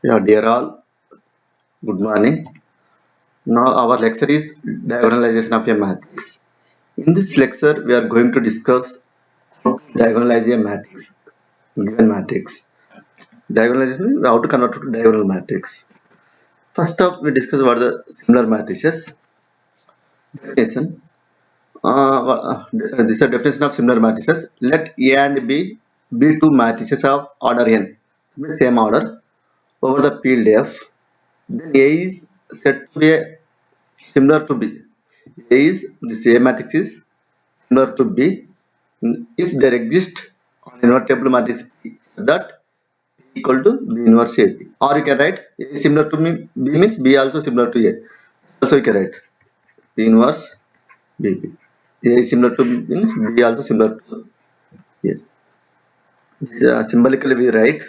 Yeah, dear all, good morning. Now our lecture is diagonalization of a matrix. In this lecture, we are going to discuss how to diagonalize a matrix, given matrix. Diagonalization, how to convert to diagonal matrix. First up, we discuss what the similar matrices. Definition. This is a definition of similar matrices. Let A and B be two matrices of order n, with same order, over the field F. Then A is said to be similar to B. A is this A matrix is similar to B if there exists an invertible matrix P that P equal to B inverse AP. Or you can write A is similar to B means B also similar to A. Also you can write B inverse BP. A is similar to B means B also similar to A. Symbolically we write A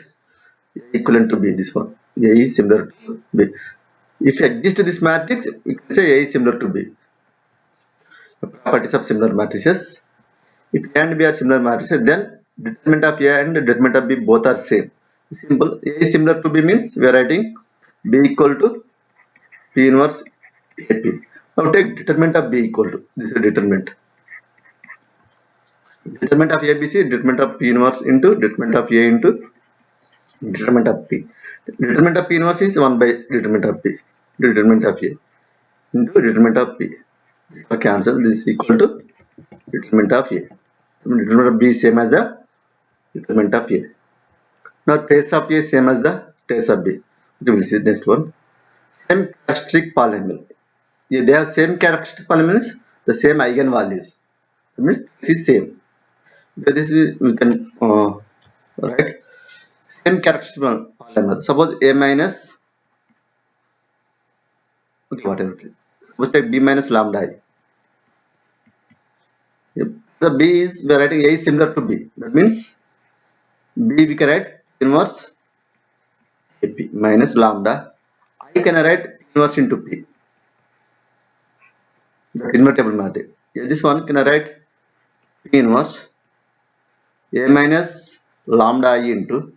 equivalent to B, this one. A is similar to B. If exists this matrix, we can say A is similar to B. The properties of similar matrices. If A and B are similar matrices, then determinant of A and determinant of B both are same. Simple. A is similar to B means we are writing B equal to P inverse AP. Now take determinant of B equal to, this is determinant. Determinant of ABC, determinant of P inverse into determinant of A into determinant of P. Determinant of P inverse is 1 by determinant of P. Determinant of A into determinant of P. So cancel, this is equal to determinant of A. Determinant of B is same as the determinant of A. Now trace of A is same as the trace of B. We will see next one. Same characteristic polynomial. Yeah, they have same characteristic polynomials, the same eigenvalues. That means this is same. This is we can write same characteristic polynomial. Suppose A minus, okay, whatever. Suppose take B minus lambda I. If the B is, we are writing A is similar to B. That means B we can write inverse AP minus lambda. I can write inverse into P. The invertible matrix. Yeah, this one can I write P inverse A minus lambda I into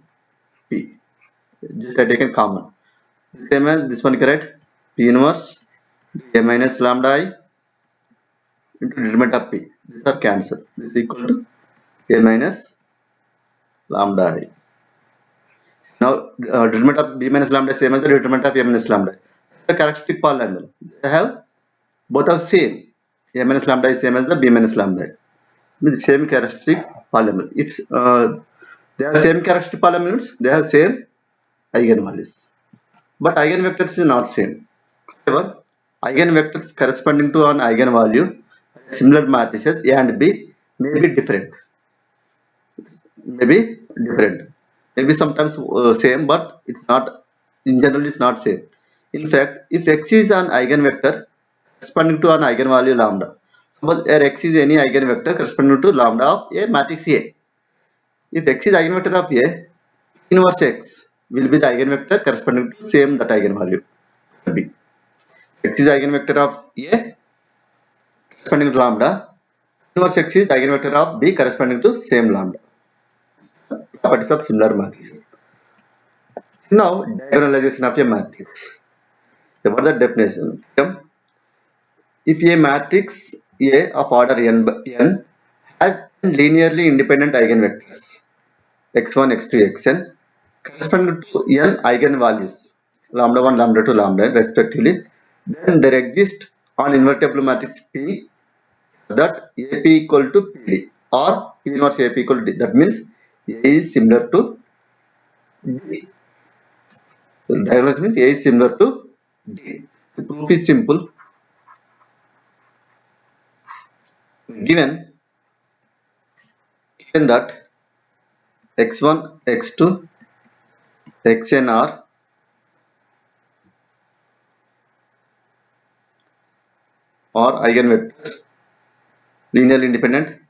P. Just I taken common. Same as this one can write P inverse A minus lambda I into determinant of P. These are cancelled. This is equal to A minus lambda I. Now determinant of B minus lambda is same as the determinant of A minus lambda. The characteristic polynomial. They have both are same. A minus lambda is same as the B minus lambda. With same characteristic polynomial. If they have same characteristic polynomials, they have same eigenvalues. But eigenvectors is not same. However, eigenvectors corresponding to an eigenvalue, similar matrices A and B may be different. Maybe sometimes same, but it's not. In general, it's not same. In fact, if X is an eigenvector corresponding to an eigenvalue lambda, suppose X is any eigenvector corresponding to lambda of a matrix A. If X is eigenvector of A, inverse X will be the eigenvector corresponding to same that eigenvalue B. X is eigenvector of A corresponding to lambda. Inverse X is eigenvector of B corresponding to same lambda. Properties of similar matrix. Now diagonalization of a matrix. What the definition? If a matrix A of order n has linearly independent eigenvectors x1, x2, xn corresponding to n eigenvalues lambda 1, lambda 2, lambda n respectively, then there exists an invertible matrix P that AP equal to PD or P inverse AP equal to D. That means A is similar to D. So diagonalization means A is similar to D. The proof is simple. Given that x1, x2, xn are eigenvectors, linearly independent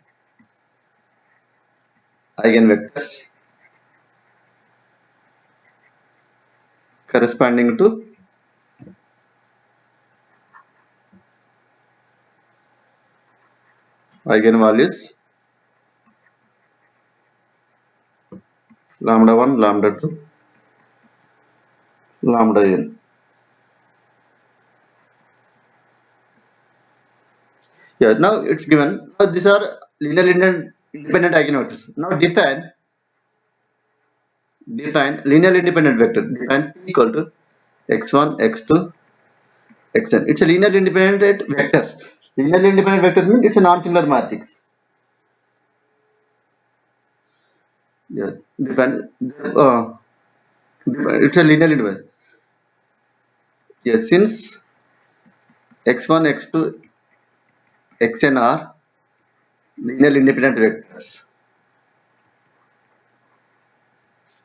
eigenvectors corresponding to eigenvalues lambda 1, lambda 2, lambda n. Yeah, now it's given. Now these are linear independent eigenvectors. Now define linear independent vector. Define p equal to x1, x2, xn. It's a linear independent vectors. Linear independent vector means it's a non-singular matrix. Yeah, uh, it's a linear independent. Yes, since x1, x2, xn are linear independent vectors.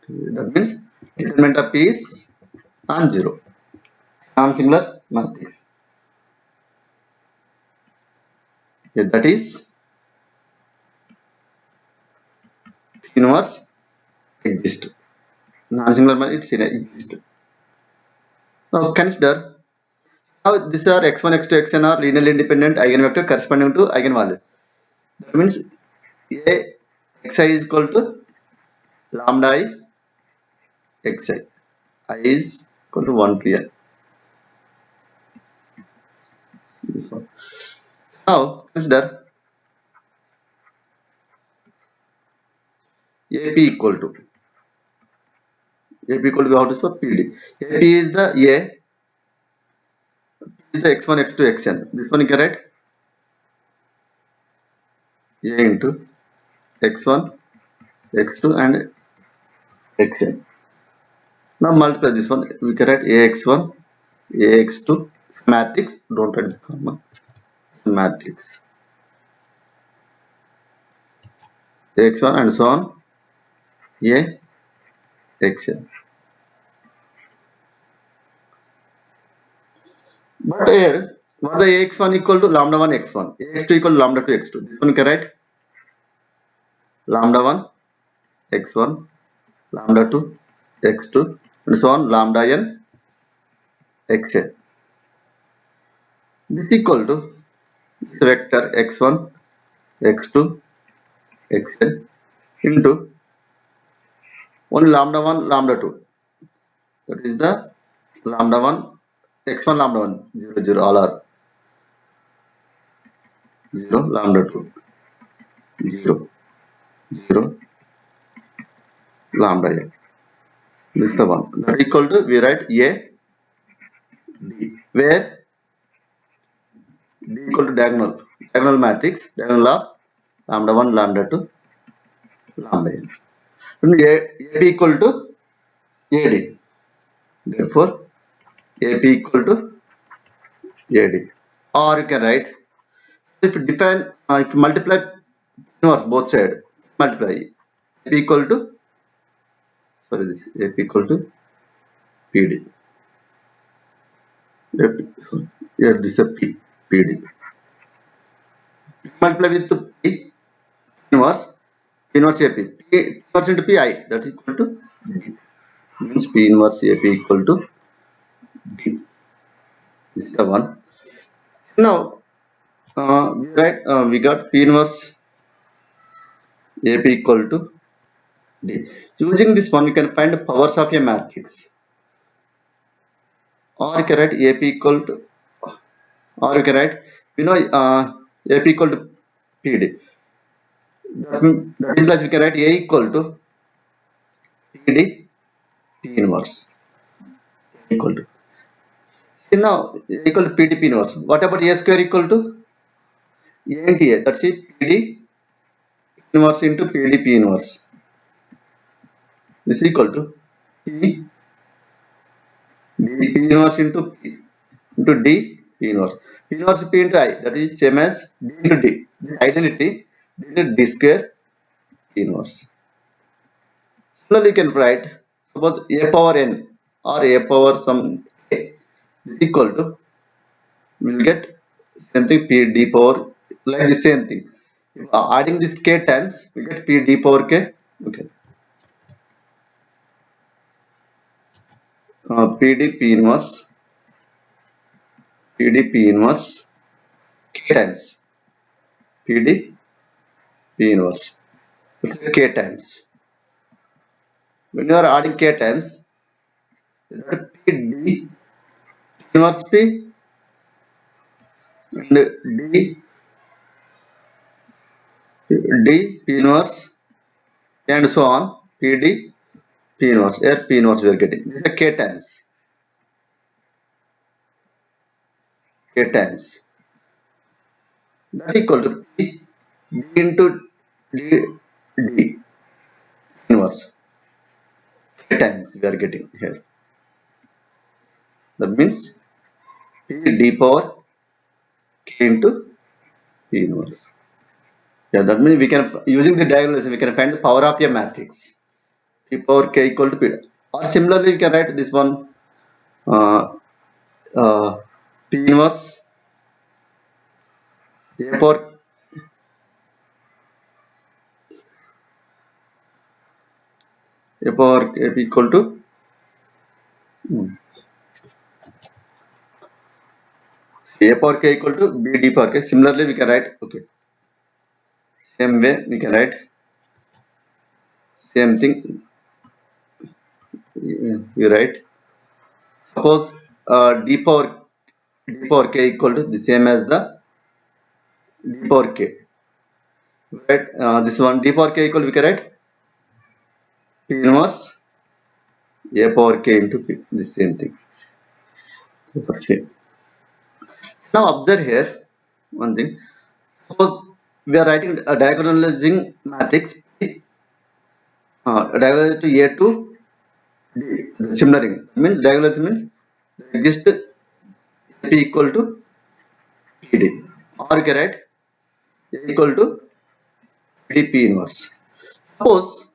That means determinant of p is non-zero, non-singular matrix. Yeah, that is inverse exist. Non-singular matrix exist. Now consider how these are x1, x2, xn are linearly independent eigenvector corresponding to eigenvalue. That means a xi is equal to lambda I xi. I is equal to 1 to n. Now consider AP equal to AP equal to how to solve PD. AP is the A is the x1, x2, xn. This one you can write A into x1, x2 and xn. Now multiply this one. We can write ax1, ax2 matrix. Don't write the comma. Matrix ax1 and so on. A xn. But here, what the ax1 equal to lambda 1 x1, ax2 equal to lambda 2 x2. This one you can write lambda 1 x1, lambda 2 x2 and so on lambda n xn. This equal to vector x1, x2, xn into 1 lambda 1 lambda 2. That is the lambda 1 x1 lambda 1 0 0 all are 0 lambda 2 0 0 lambda n. This is the one that equal to we write a d where d equal to diagonal matrix diagonal of lambda 1 lambda 2 lambda n. And ab equal to ad. Therefore ab equal to ad. Or you can write if you define if you multiply inverse both side multiply ab equal to sorry this ab equal to pd. Yeah, this is a pd. Multiply with the p inverse inverse AP. P inverse into PI that is equal to D. Means P inverse AP equal to D. This is the one. Now we got P inverse AP equal to D. Using this one, you can find the powers of a matrix. Or you can write AP equal to, or you can write, AP equal to PD. That implies we can write A equal to PD P inverse equal to. See now equal to PD P inverse. What about A square equal to A into A? That's it PD inverse into PD P inverse. This is equal to P D P inverse into P into D P inverse. P inverse P into I that is same as D into D. This identity D into D square P inverse. Similarly, you can write suppose A power n or A power some A is equal to we will get same thing P D power like the same thing. Adding this k times we get P D power k. Okay. PD P inverse PD P inverse k times PD P inverse k times. When you are adding k times, that P D inverse P and D P inverse and so on. P D P inverse. Here P inverse we are getting. This is K times. K times. That equal to P D into D D inverse. K times we are getting here. That means P D power K into P inverse. Yeah, that means we can using the diagonalization we can find the power of a matrix. P power K equal to P. Or similarly we can write this one uh, P inverse A power K equal to A power K equal to B D power K. Similarly we can write okay. Same way we can write same thing. You write suppose D power K equal to the same as the D power K. Right? This one D power K equal we can write P inverse A power K into P. The same thing. Okay. Now observe here one thing. Suppose we are writing a diagonalizing matrix P, diagonalized to A to D. Similar means diagonalization means there exists P equal to PD. Or you can write A equal to PD P inverse. Suppose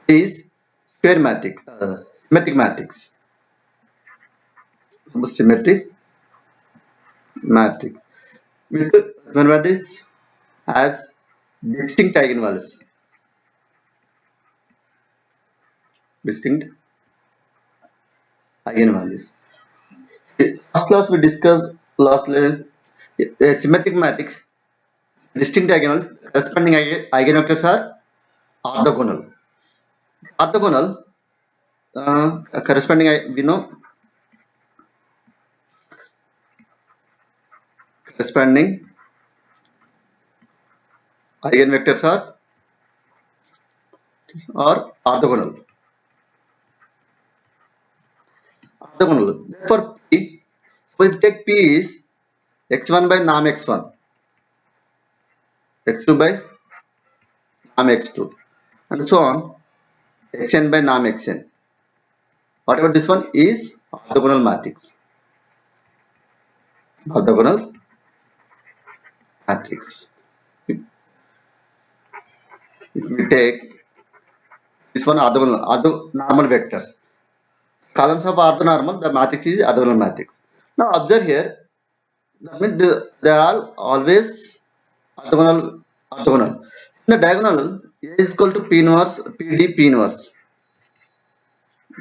A is square matrix, symmetric matrix. Suppose symmetric matrix with one matrix has distinct eigenvalues. Distinct eigenvalues. Last class we discussed a symmetric matrix. Distinct eigenvalues corresponding eigenvectors are orthogonal. Orthogonal corresponding we know corresponding eigenvectors are orthogonal. Orthogonal. Therefore, P. So if take P is x1 by norm x1, x2 by norm x2, and so on, xn by norm xn. Whatever this one is orthogonal matrix. Orthogonal matrix. If we take this one orthonormal vectors. Columns of orthonormal, the matrix is orthogonal matrix. Now observe here, that means they are always orthogonal. In the diagonal, A is equal to P inverse, PD, P inverse.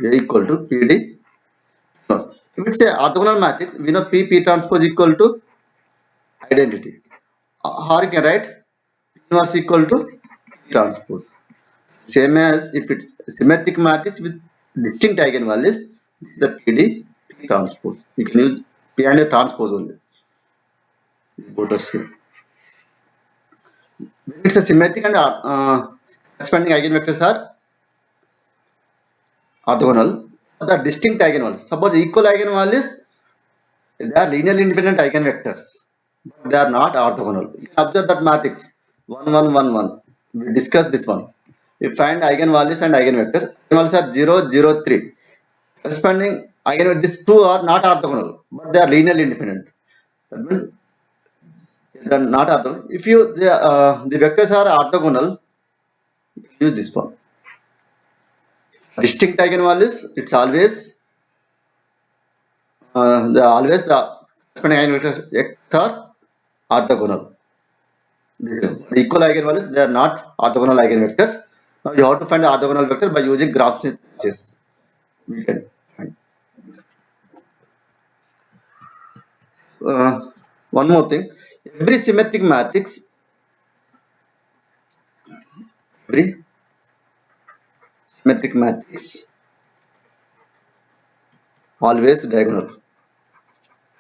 A equal to PD. If it's a orthogonal matrix, we know P transpose equal to identity. Or you can write P inverse equal to P transpose. Same as if it's symmetric matrix with distinct eigenvalues, the PD P transpose. You can use P and a transpose only. Both are same. When it's a symmetric and corresponding eigenvectors are orthogonal, the distinct eigenvalues. Suppose equal eigenvalues, they are linearly independent eigenvectors, but they are not orthogonal. You can observe that matrix 1 1 1 1. We discussed this one. We find eigenvalues and eigenvectors. Eigenvalues are 0 0 3. Corresponding eigenvectors, these two are not orthogonal, but they are linearly independent. That means they are not orthogonal. If the vectors are orthogonal, use this one. Distinct eigenvalues, it's always the corresponding eigenvectors x are orthogonal. The equal eigenvalues, they are not orthogonal eigenvectors. Now you have to find the orthogonal vector by using graph-Smith matrices. We can find. One more thing, every symmetric matrix, every Symmetric matrix always diagonal,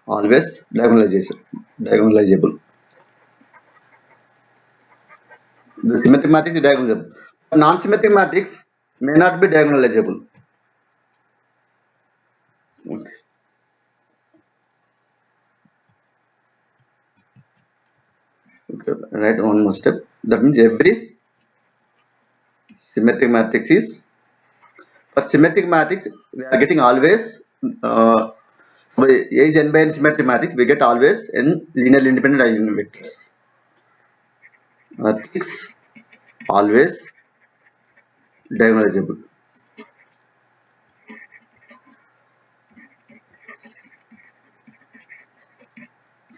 always diagonalizable. The symmetric matrix is diagonalizable. Non-symmetric matrix may not be diagonalizable. Okay. Okay. Right, one more step. That means every symmetric matrix is, for symmetric matrix we are getting always by A is n by n symmetric matrix, we get always n linearly independent eigenvectors. Matrix always diagonalizable.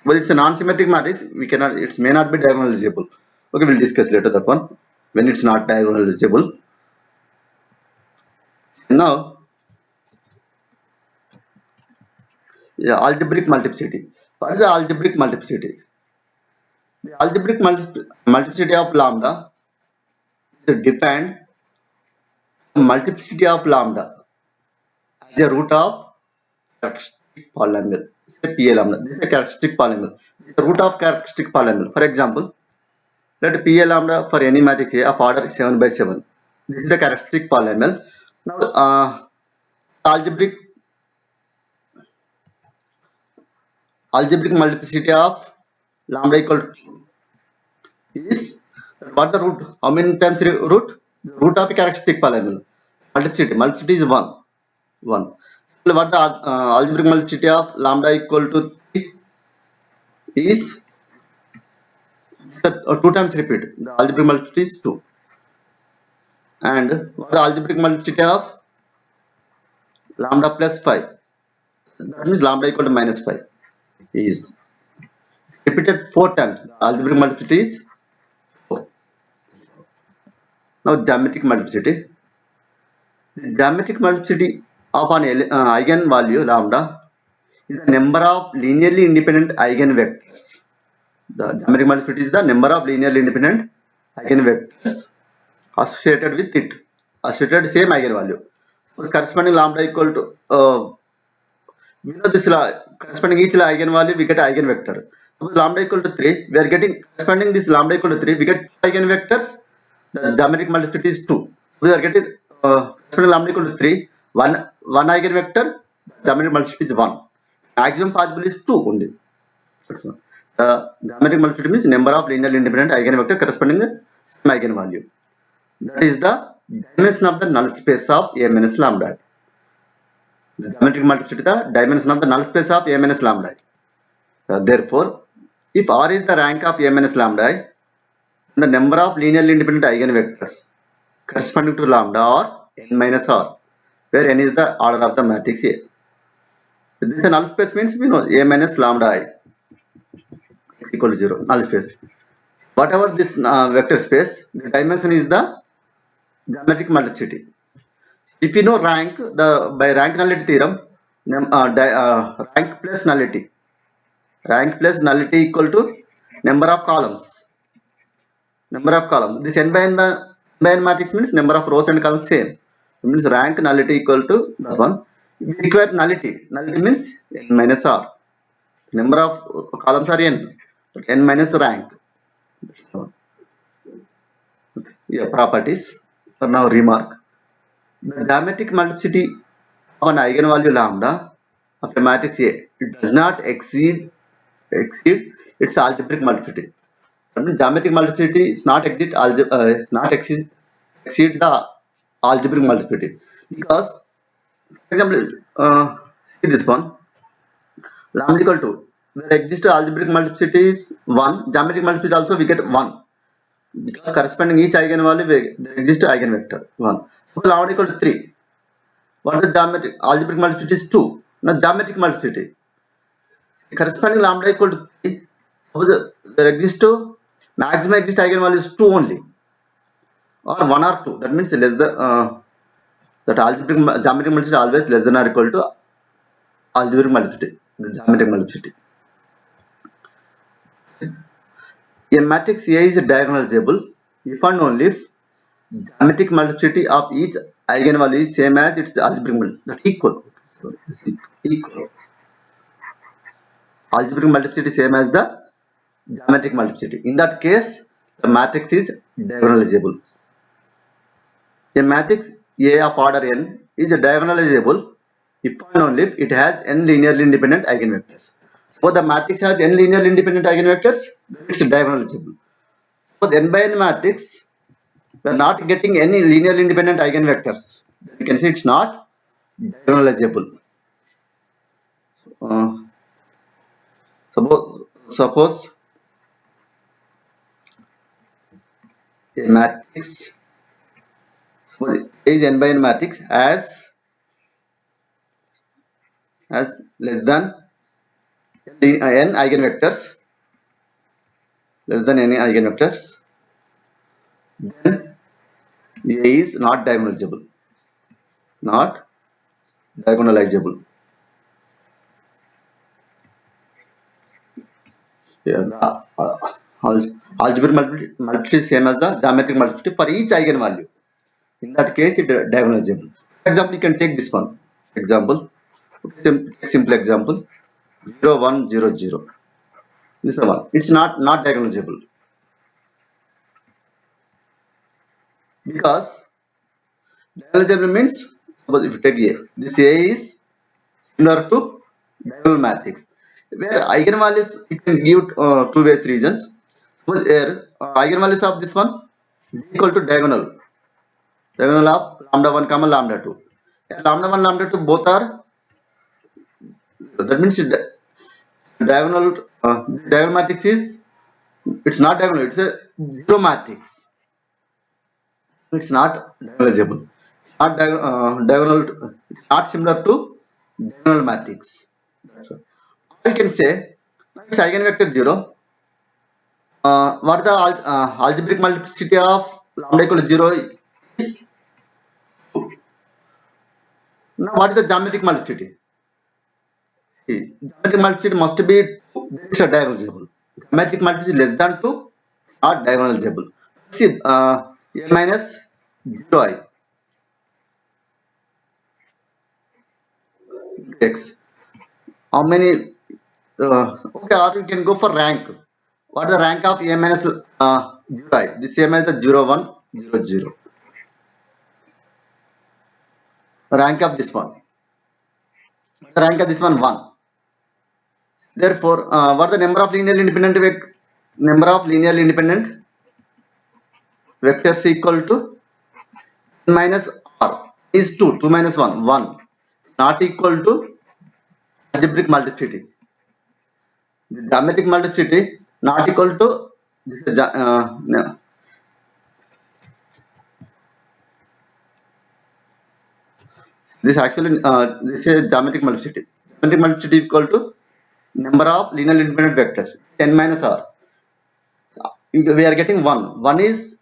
But it's a non-symmetric matrix. We cannot. It may not be diagonalizable. Okay, we'll discuss later that one when it's not diagonalizable. Now, yeah, algebraic multiplicity. What is the algebraic multiplicity? The algebraic multiplicity of lambda is defined multiplicity of lambda as a root of characteristic polynomial. PA lambda. This is a characteristic polynomial. The root of characteristic polynomial. For example, let PA lambda for any matrix A of order 7 by 7. This is a characteristic polynomial. Now, algebraic multiplicity of lambda equal to 2 is what the root? How many times root? The root of a characteristic polynomial. Multiplicity is 1. 1. So what the algebraic multiplicity of lambda equal to 3 is 2 times repeat. The algebraic multiplicity is 2. And what the algebraic multiplicity of lambda plus 5? That means lambda equal to minus 5 is repeated 4 times. The algebraic multiplicity is 4. Now geometric multiplicity. The geometric multiplicity of an eigenvalue lambda is the number of linearly independent eigenvectors. The geometric multiplicity is the number of linearly independent eigenvectors associated with it, associated same eigenvalue. So corresponding lambda equal to we know this corresponding each eigenvalue we get eigenvector. Suppose lambda equal to 3, we are getting corresponding this lambda equal to 3, we get 2 eigenvectors. The geometric multiplicity is 2. We are getting corresponding lambda equal to 3, one eigenvector, geometric multiplicity is 1. Maximum possible is 2 only. Geometric multiplicity means number of linearly independent eigenvector corresponding the same eigenvalue. That is the dimension of the null space of A minus lambda. The geometric multiplicity is the dimension of the null space of A minus lambda. Therefore, if R is the rank of A minus lambda, the number of linearly independent eigenvectors corresponding to lambda are n minus r, where n is the order of the matrix A. This is a null space means we know A minus lambda I equal to 0, null space. Whatever this vector space, the dimension is the geometric multiplicity. If you know rank, by rank nullity theorem, rank plus nullity equal to number of columns. This n by n matrix means number of rows and columns same. It means rank nullity equal to that one. We require nullity. Nullity means n minus r. Number of columns are n. N minus rank. Yeah, properties. So now remark. The geometric multiplicity of an eigenvalue lambda of a matrix A does not exceed its algebraic multiplicity. That means geometric multiplicity is not exceed the algebraic multiplicity, because for example see this one lambda equal to where exists algebraic multiplicity is 1, geometric multiplicity also we get 1, because corresponding each eigenvalue there exists eigenvector 1. So lambda equal to 3. What is geometric algebraic multiplicity is 2. Now geometric multiplicity corresponding lambda equal to 3. Suppose there exists maximum exist eigenvalue is 2 only, or 1 or 2. That means less than that geometric multiplicity is always less than or equal to algebraic multiplicity, the geometric multiplicity. A matrix A is diagonalizable if and only if geometric multiplicity of each eigenvalue is same as its algebraic multiplicity, that equal. So this is equal. Algebraic multiplicity same as the geometric multiplicity. In that case, the matrix is diagonalizable. A matrix A of order n is diagonalizable if and only if it has n linearly independent eigenvectors. So the matrix has n linearly independent eigenvectors, it's diagonalizable. For the n by n matrix, we are not getting any linearly independent eigenvectors. You can say it's not diagonalizable. Uh, suppose a matrix is n by n matrix as less than n eigenvectors, less than any eigenvectors, then A is not diagonalizable. Not diagonalizable. Yeah, the algebraic multiplicity is same as the geometric multiplicity for each eigenvalue. In that case, it is diagonalizable. For example, you can take this one. Example, simple example, 0, 1, 0, 0. This one. It's not diagonalizable because diagonalizable means, suppose if you take A, this A is similar to diagonal matrix, where eigenvalues you can give two ways regions. Suppose here eigenvalues of this one is equal to diagonal of lambda 1 comma lambda 2. Here, lambda 1 lambda 2 both are, that means diagonal diagonal matrix is, it's not diagonal, it's a zero matrix. It's not diagonalizable. Not diagonal, not similar to diagonal matrix. So I can say its eigenvector 0. What the algebraic multiplicity of lambda equal to 0 is 2. Now what is the geometric multiplicity? See, geometric multiplicity must be 2, then it's a diagonalizable. Geometric multiplicity less than 2, not diagonalizable. See, a minus 0 I x. How many? Okay, or you can go for rank. What is the rank of a minus 0 I? The same as the 0, 1, 0, 0. Rank of this one. The rank of this one 1. Therefore, what is the number of linearly independent vectors equal to minus r is 2. 2 minus 1 1, not equal to algebraic multiplicity. The geometric multiplicity not equal to no. This actually this is geometric multiplicity. Geometric multiplicity equal to number of linearly independent vectors n minus r. We are getting 1. 1 is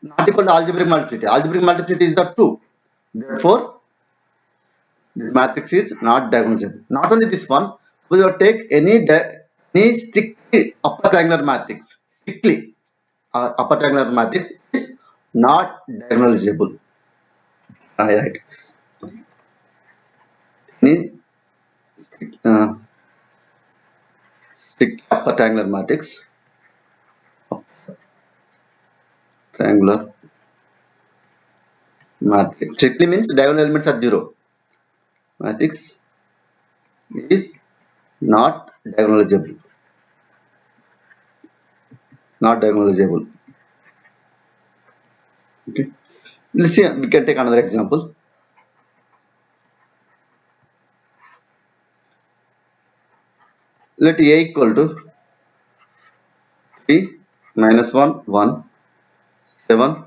not equal to algebraic multiplicity. Algebraic multiplicity is the 2. Therefore, the matrix is not diagonalizable. Not only this one, we will take any strictly upper triangular matrix. Strictly upper triangular matrix is not diagonalizable. Right. Any strict upper triangular matrix. Triangular matrix. Strictly means diagonal elements are 0. Matrix is not diagonalizable. Not diagonalizable. Okay. Let's see. We can take another example. Let A equal to 3 minus 1 1, 7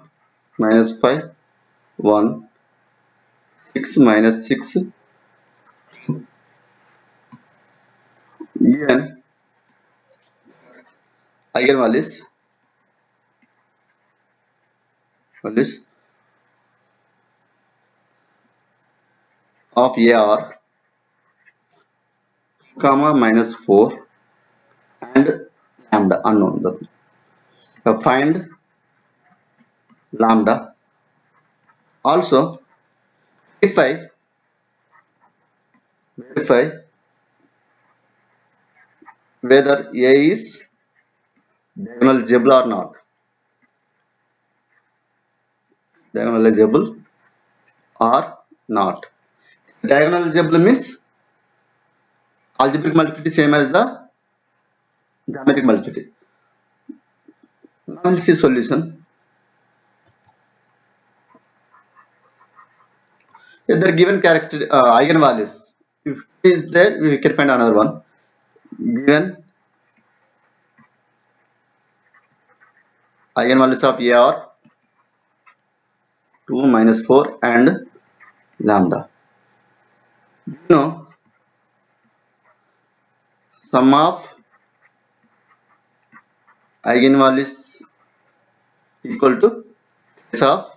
minus 5 1, 6 minus 6. Given eigenvalues values of A are comma minus 4 and lambda unknown. Find lambda. Also verify whether A is diagonalizable or not. Diagonalizable or not. Diagonalizable means algebraic multiplicity same as the geometric multiplicity. Now we'll see solution. If they are given character eigenvalues, if it is there, we can find another one. Given eigenvalues of A are 2 minus 4 and lambda. You know, sum of eigenvalues equal to s of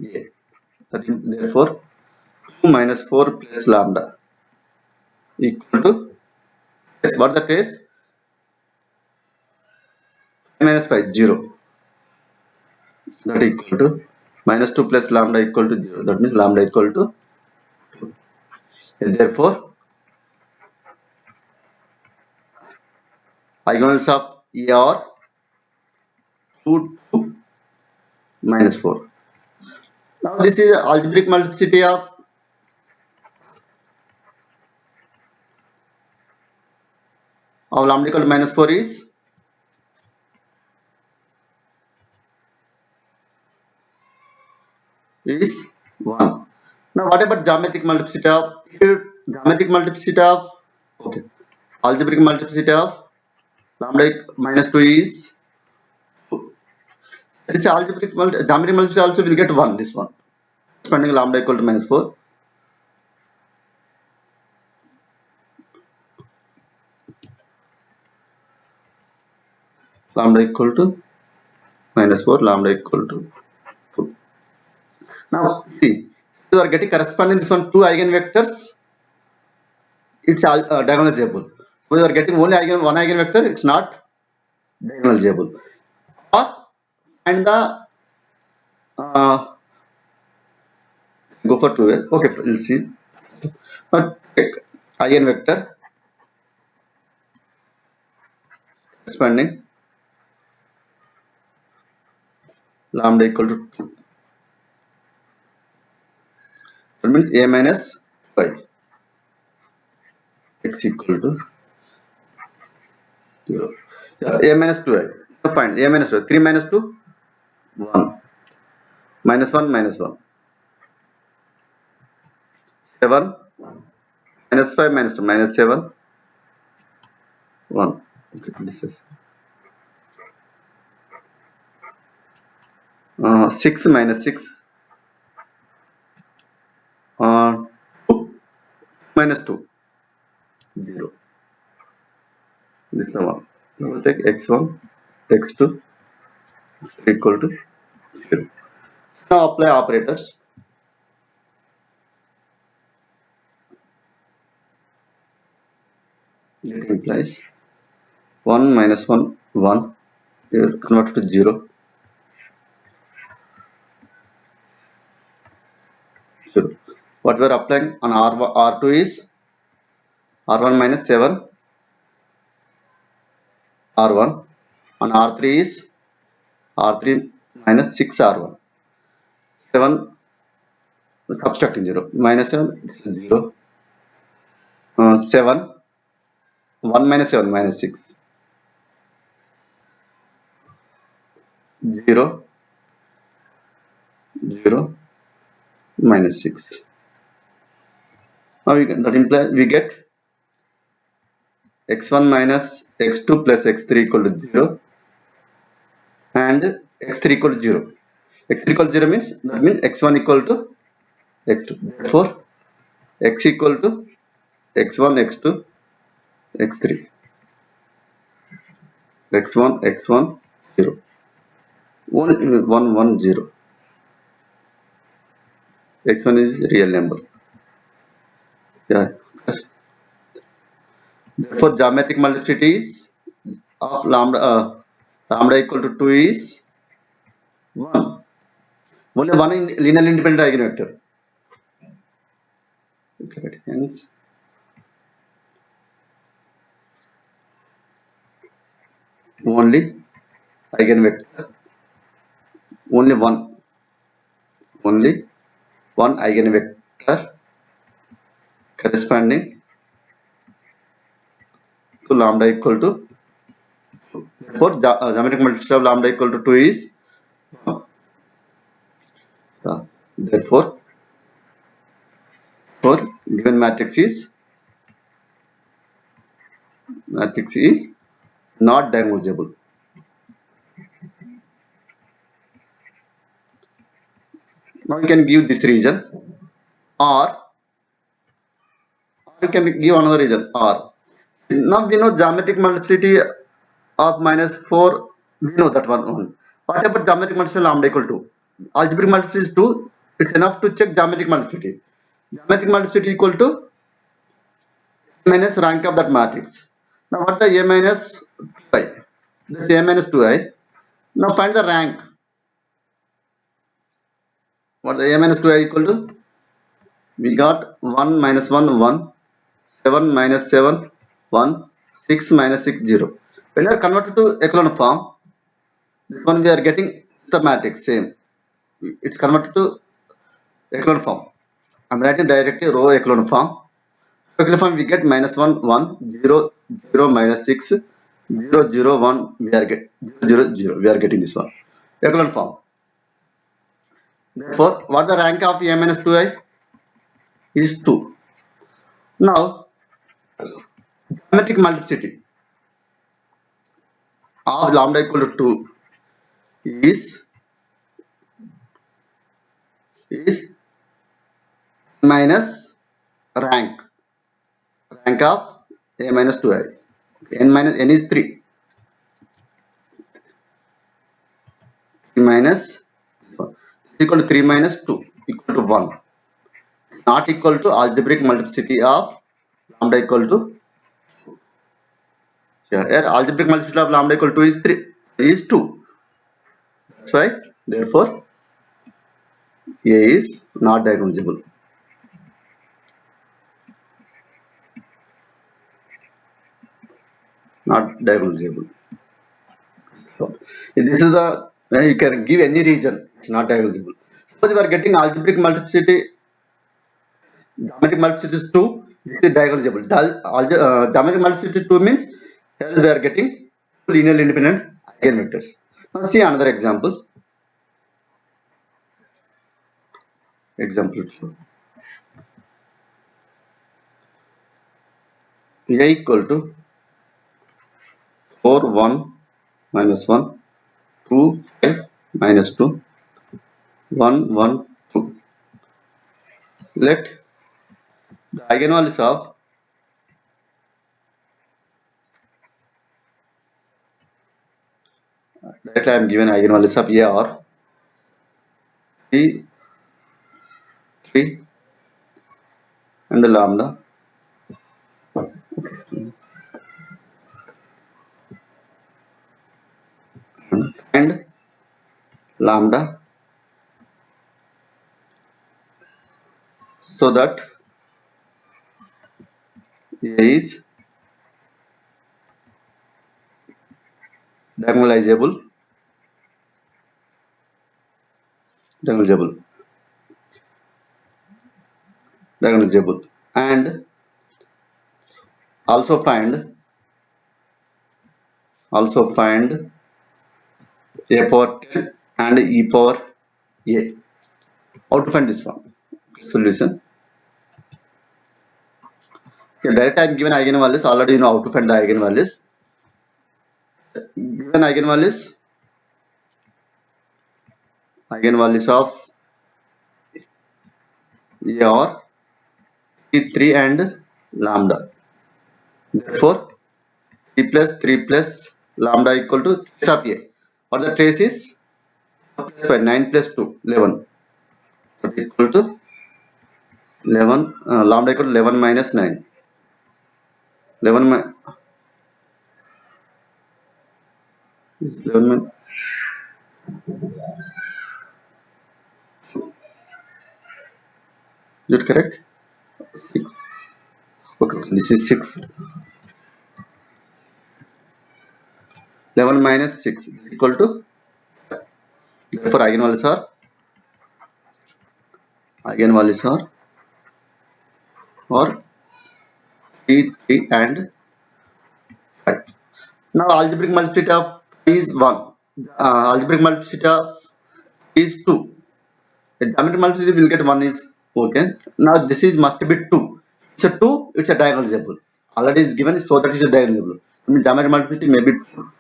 A. That is, therefore, 2 minus 4 plus lambda equal to s. What the case? 5 minus 5, 0. That equal to minus 2 plus lambda equal to 0. That means lambda equal to 2. And therefore, eigenvalues of A are 2, 2 minus 4. Now this is algebraic multiplicity of lambda equal to minus 4 is 1. Now what about geometric multiplicity of okay, algebraic multiplicity of lambda minus 2 is 2. This geometric multiplicity also will get 1, this one. Corresponding lambda equal to minus 4. Lambda equal to minus 4, lambda equal to 2. Now see, you are getting corresponding this one 2 eigenvectors, it's diagonalizable. We are getting only one eigenvector, it's not diagonalizable. Or and the go for 2. Okay, we'll see. But take eigenvector corresponding lambda equal to 2. That means A minus 5 x equal to 0. A minus 2. Fine. A minus 2. 3 minus 2, 1. Minus 1, minus 1. 7. Minus 5, minus 2. Minus 7, 1. Okay, this is 6 minus 6. 2 minus 2, 0. This is the one. Now we'll take x1, x2 equal to 0. Now apply operators. It implies 1 minus 1, 1. You convert to 0. 0. What we are applying on R2 is R1 minus 7, R1. On R3 is R3 minus 6, R1. 7 subtracting 0. Minus 7, 0. 7. 1 minus 7, minus 6. 0, 0, minus 6. Now that implies we get x1 minus x2 plus x3 equal to 0 and x3 equal to 0. x3 equal to 0 means that means x1 equal to x2. Therefore, x equal to x1, x2, x3. x1, x1, 0. 1, 1, 1, 0. x1 is real number. Yeah. Therefore, geometric multiplicity is of lambda equal to 2 is 1. Only one linearly independent eigenvector. Okay, hence only eigenvector, only only one eigenvector corresponding to lambda equal to 2. Therefore, the geometric multiplicity of lambda equal to 2 is therefore for given matrix is not diagonalizable. Now you can give this region, or you can give another region R. Now we know geometric multiplicity of minus 4, we know that one. What about geometric multiplicity lambda equal to? Algebraic multiplicity is 2, it's enough to check geometric multiplicity. Geometric multiplicity equal to minus rank of that matrix. Now what the A minus 2i? That's A minus 2i. Now find the rank. What the A minus 2i equal to? We got 1 minus 1, 1. 7 minus 7, 1. 6 minus 6, 0. When you are converted to echelon form, this one we are getting the matrix same. It converted to echelon form. I am writing directly row echelon form. Echelon form we get minus 1, 1, 0, 0, minus 6, 0, 0, 1. We are get 0, 0. We are getting this one. Echelon form. Therefore, what the rank of a minus 2i is 2. Now, geometric multiplicity of lambda equal to 2 is minus rank of a minus 2i. N minus n is 3. 3 minus equal to 3 minus 2 equal to 1. Not equal to algebraic multiplicity of lambda equal to, here algebraic multiplicity of lambda equal to is 3 is 2. That's why therefore A is not diagonalizable. Not diagonalizable. So this is the you can give any region, it's not diagonalizable. Suppose you are getting algebraic multiplicity, geometric multiplicity is 2, this is diagonalizable. Geometric multiplicity 2 means here we are getting linearly independent eigenvectors. Now see another example. Example 2. A equal to 4, 1, minus 1, 2, 5, minus 2, 1, 1, 2. Let the eigenvalues of directly I am given eigenvalues of A are 3, 3 and lambda and lambda, so that A is diagonalizable, diagonalizable, diagonalizable, and also find A power 10 and E power A. How to find this one? Solution. Okay, direct I am given eigenvalues, already you know how to find the eigenvalues. Given eigenvalues of A are 3 and lambda. Therefore 3 plus lambda equal to trace of A. What the trace is? 9 plus 2, 11. That equal to 11, lambda equal to 11 minus 9. 11 is 11 is it correct? 6. Okay, this is 6. 11 minus 6 is equal to, therefore eigenvalues are 3, 3 and 5. Now algebraic multiplicity of is 1. Algebraic multiplicity of is 2. The geometric multiplicity will get 1 is okay. Now this is must be 2. It's a 2, it's a diagonalizable. Already is given so that is a diagonalizable. I mean geometric multiplicity may be 2.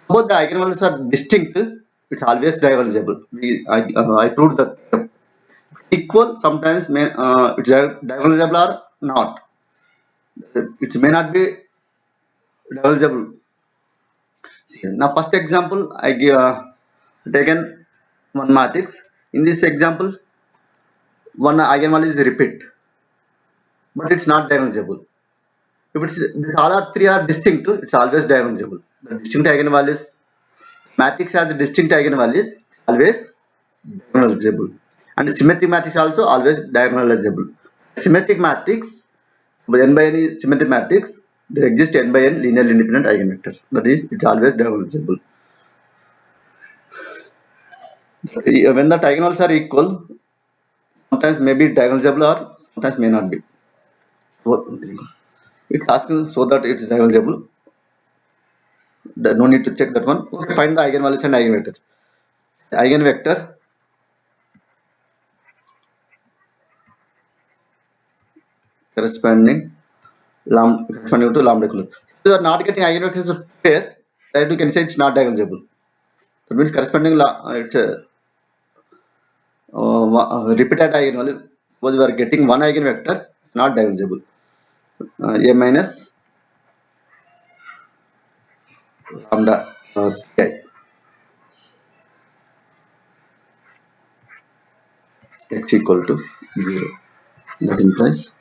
Both the eigenvalues are distinct, it's always diagonalizable. I proved that equal sometimes may it's diagonalizable or not. It may not be diagonalizable. Now first example I give taken one matrix. In this example, one eigenvalue is repeat, but it's not diagonalizable. If it's all are three are distinct, it's always diagonalizable. The distinct eigenvalues, matrix has distinct eigenvalues, always diagonalizable. And symmetric matrix also always diagonalizable. Symmetric matrix, n by n is symmetric matrix, there exist n by n linearly independent eigenvectors. That is, it's always diagonalizable. When the eigenvalues are equal, sometimes may be diagonalizable or sometimes may not be. It's asking so that it's diagonalizable. No need to check that one. Okay, find the eigenvalues and eigenvectors. Eigenvector corresponding to lambda equal. If you are not getting eigenvectors pair, then you can say it's not diagonalizable. That means corresponding it's a repeated eigenvalue. Suppose we are getting one eigenvector, not diagonalizable. A minus lambda k x equal to 0. That implies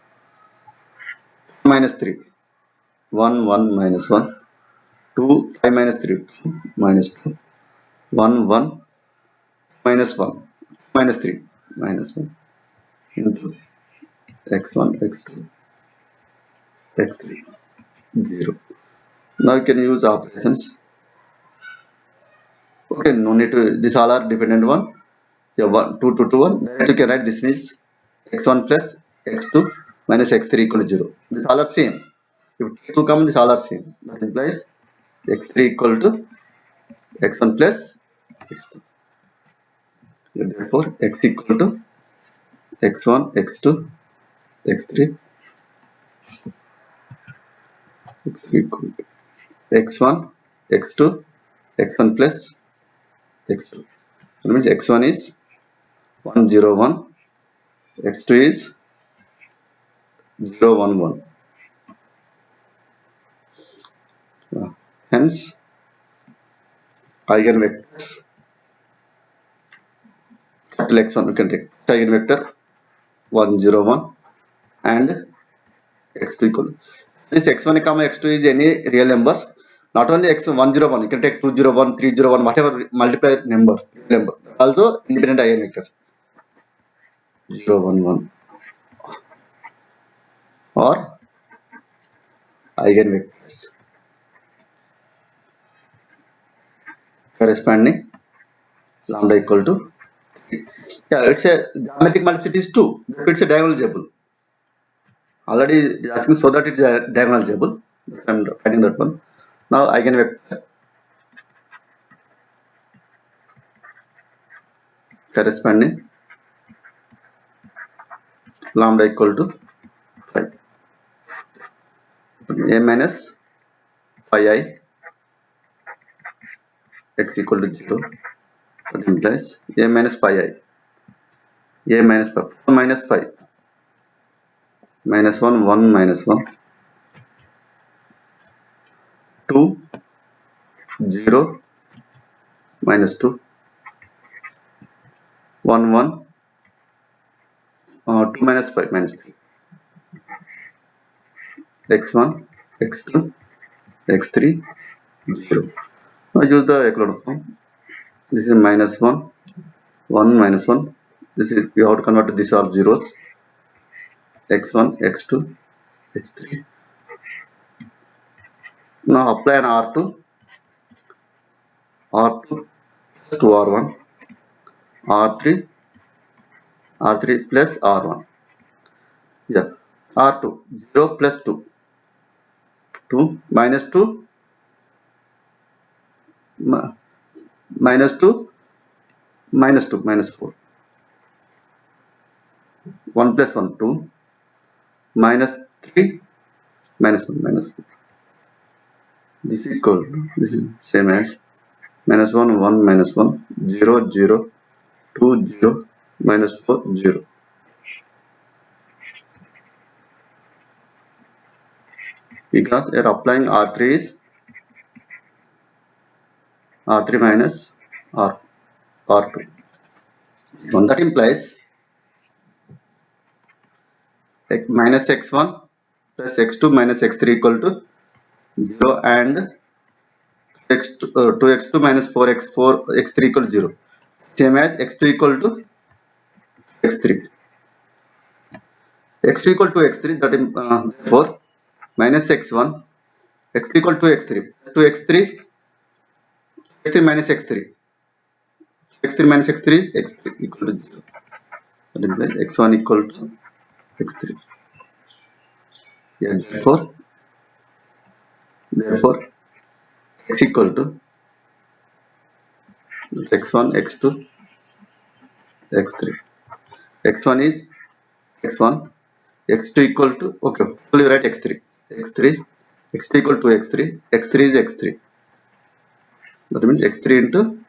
minus 3. 1, 1 minus 1. 2, 5 minus 3. 2 minus 2. 1, 1 minus 1. Minus 3. Minus 1 into x1, x2, x3. 0. Now you can use operations. Okay, no need to, these all are dependent one. Yeah, 1, 2, 2, 2, 1. That you can write this means x1 plus x2 minus x3 equal to 0. These all are same. If 2 come, these all are same. That implies x3 equal to x1 plus x2. Therefore, x equal to x1, x2, x3, x3 equal to x1, x2, x1 plus x2. That means x1 is 1, 0, 1, x2 is 0, 1, 1. Hence, eigenvectors, capital x1, we can take eigenvector 1, 0, 1 and x2 equal. This x1 comma x2 is any real numbers. Not only x1 101, you can take 201, 301, whatever multiplier number. Also independent eigenvectors 011 or eigenvectors corresponding lambda equal to 3. Yeah, it's a geometric multiplicity is 2. It's a diagonalizable. Already asking so that it's a diagonalizable. I'm finding that one. Now eigenvector corresponding lambda equal to 5. A minus 5i x equal to 0. That implies a minus 5i. A minus 5. 4 minus 5. Minus 1, 1 minus 1. 2, 0, minus 2. 1, 1. 2 minus 5, minus 3. x1, x2, x3, 0. Now use the echelon form. This is minus 1, 1 minus 1. This is, you have to convert these are zeros. x1, x2, x3. Now apply an R2, R2 plus 2R1, R3, R3 plus R1. Yeah, R2, 0 plus 2, 2 minus 2, minus 2, minus 2, minus 4. 1 plus 1, 2, minus 3, minus 1, minus 4. This is equal to, this is same as minus 1, 1, minus 1, 0, 0, 2, 0, minus 4, 0. Because we are applying R3 is R3 minus R2. And that implies minus x1 plus x2 minus x3 equal to 0 and x2, 2x2 minus 4x4 x3 equal to 0. Same as x2 equal to x3. x2 equal to x3, that is therefore minus x1, x2 equal to x3, to x3, x3 minus x3, x3 minus x3 is x3 equal to 0. That implies x1 equal to x3. Yeah, therefore x equal to x1, x2, x3. x1 is x1, x2 equal to, okay, fully write x3, x3, x2 equal to x3, x3 is x3. That means x3 into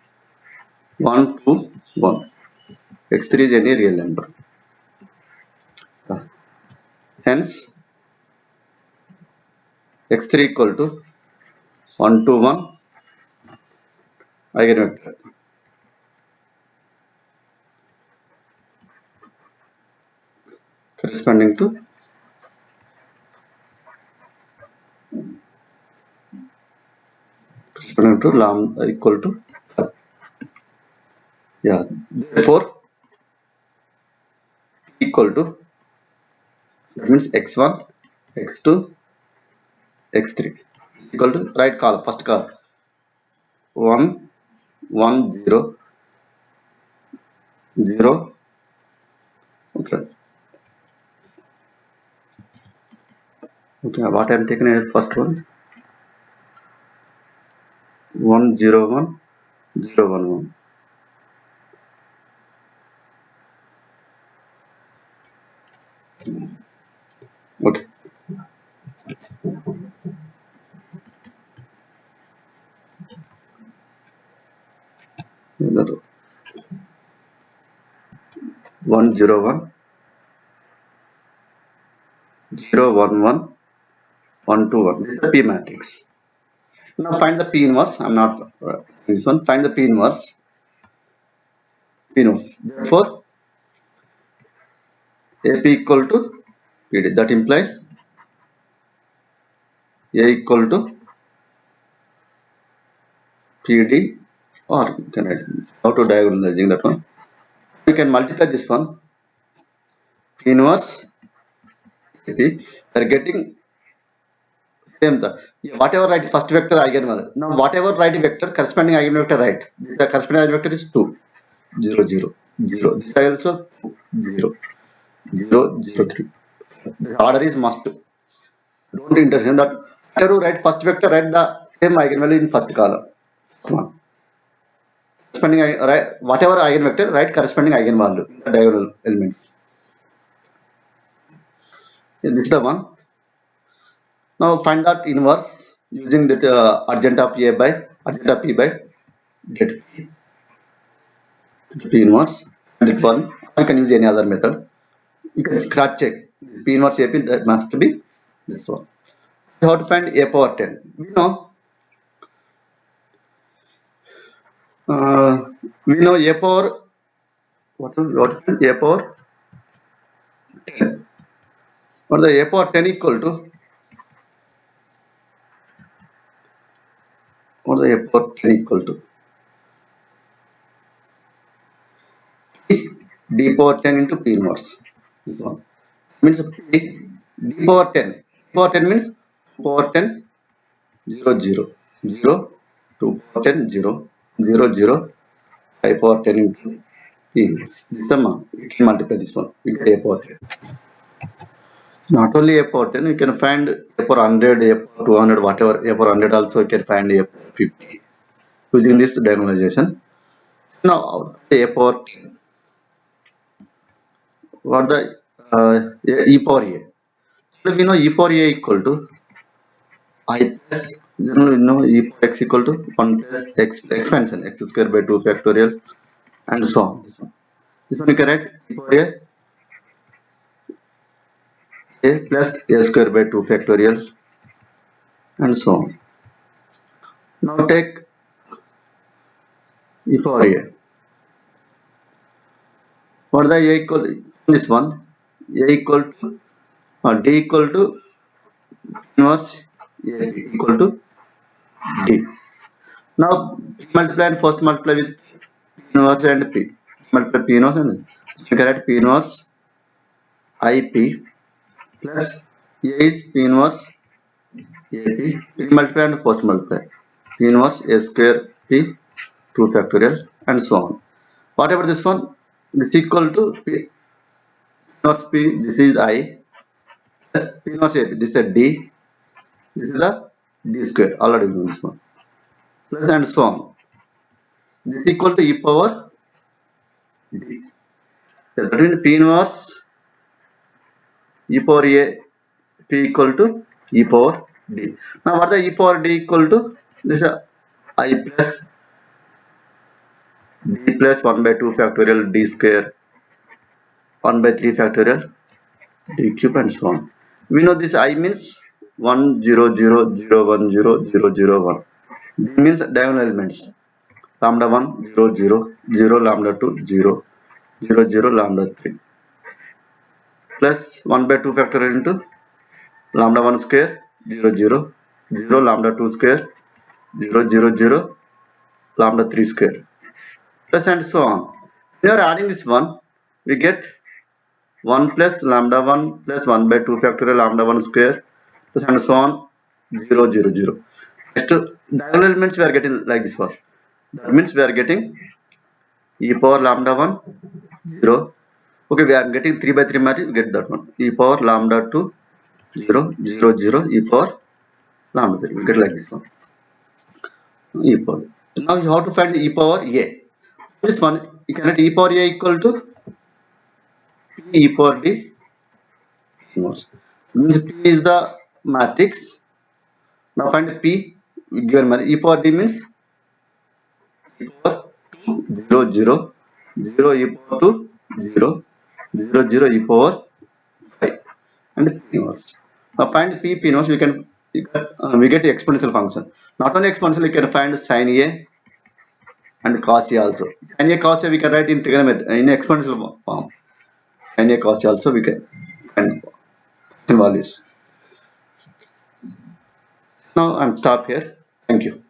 1, 2, 1. x3 is any real number. Hence, x3 equal to 1 to 1 eigenvector corresponding to lambda equal to 5. Yeah, therefore equal to, that means x1, x2, x3 equal to right column, first column 1, 1, 0, 0. Okay, okay. What I am taking as first one 1, 0, 1, 0, 1, 1. Okay. Another 1, 0, 1, 0, 1, 1, 1, 2, 1. This is the P matrix. Now find the P inverse. I'm not this one. Find the P inverse. P inverse. Therefore, AP equal to PD. That implies A equal to PD, or you can write auto diagonalizing that one. We can multiply this one. P inverse AP. We are getting same the, whatever write first vector eigenvalue. Now whatever write vector corresponding eigenvector write. The corresponding eigenvector is 2, 0, 0, 0. This is also 0, 0, 0, 3. The order is must. Don't interchange that. Whatever write first vector write the same eigenvalue in first column. Come on. Corresponding right, whatever eigenvector write corresponding eigenvalue in the diagonal element. This is the one. Now find that inverse using the adjacent of A by adjacent of P by get P inverse. That one you can use any other method. You can cross check P inverse AP, that must be this one. How to find A power 10? Uh, we know A power, what is A power 10? Or the A power 10 equal to, or the A power 10 equal to D power 10 into P inverse. This one. means p d power 10. D power 10 means 2 power 10 0 0 0 2 power 10 0 0 0 5 power 10 into p. This sum we can multiply this one. We get a power 10. Not only a power 10, you can find a power 100, a power 200, whatever. A power 100 also you can find a power 50 using this diagonalization. Now a power 10. What the e power a? So we know e power a equal to I plus, e power x equal to 1 plus x expansion x square by 2 factorial and so on. This one you can write e power a plus a square by 2 factorial and so on. Now take e power a. What is the a equal this one? A equal to d equal to inverse a equal to d. Now multiply and first multiply with p inverse and p. Multiply p inverse and you can write p inverse ip plus a is p inverse ap. P multiply and first multiply. P inverse a square p 2 factorial and so on. Whatever this one, this equal to p inverse p. This is I plus p inverse ap. This is a d. This is a d square. Already we know this one. Plus and so on. This is equal to e power d. That means p inverse e power a p equal to e power d. Now what is the e power d equal to? This is I plus d plus 1 by 2 factorial d square 1 by 3 factorial d cube and so on. We know this I means 1 0 0 0 1 0 0 0 1. D means diagonal elements. Lambda 1 0 0 0 lambda 2 0 0 0 lambda 3 plus 1 by 2 factorial into lambda 1 square 0 0 0 lambda 2 square 0 0 0 lambda 3 square plus and so on. When you are adding this one, we get 1 plus lambda 1 plus 1 by 2 factorial lambda 1 square plus and so on 0 0 0. Next diagonal elements we are getting like this one. That means we are getting e power lambda 1 0. Okay, we are getting 3 by 3 matrix, we get that one. E power lambda 2 0 0 0 e power lambda 3. We get like this one. E power. Now you have to find the e power a. This one you can write e power a equal to p e power d inverse. Means p is the matrix. Now find p given e power d means e power 2 0 0 0 e power 2 0 0 0 e power 5 and p inverse. Now find p inverse we get the exponential function. Not only exponential, you can find sin a and cos a also. Sin a cos a we can write in trigonometry in exponential form. Sin a cos a also we can find values. Now I'm stop here. Thank you.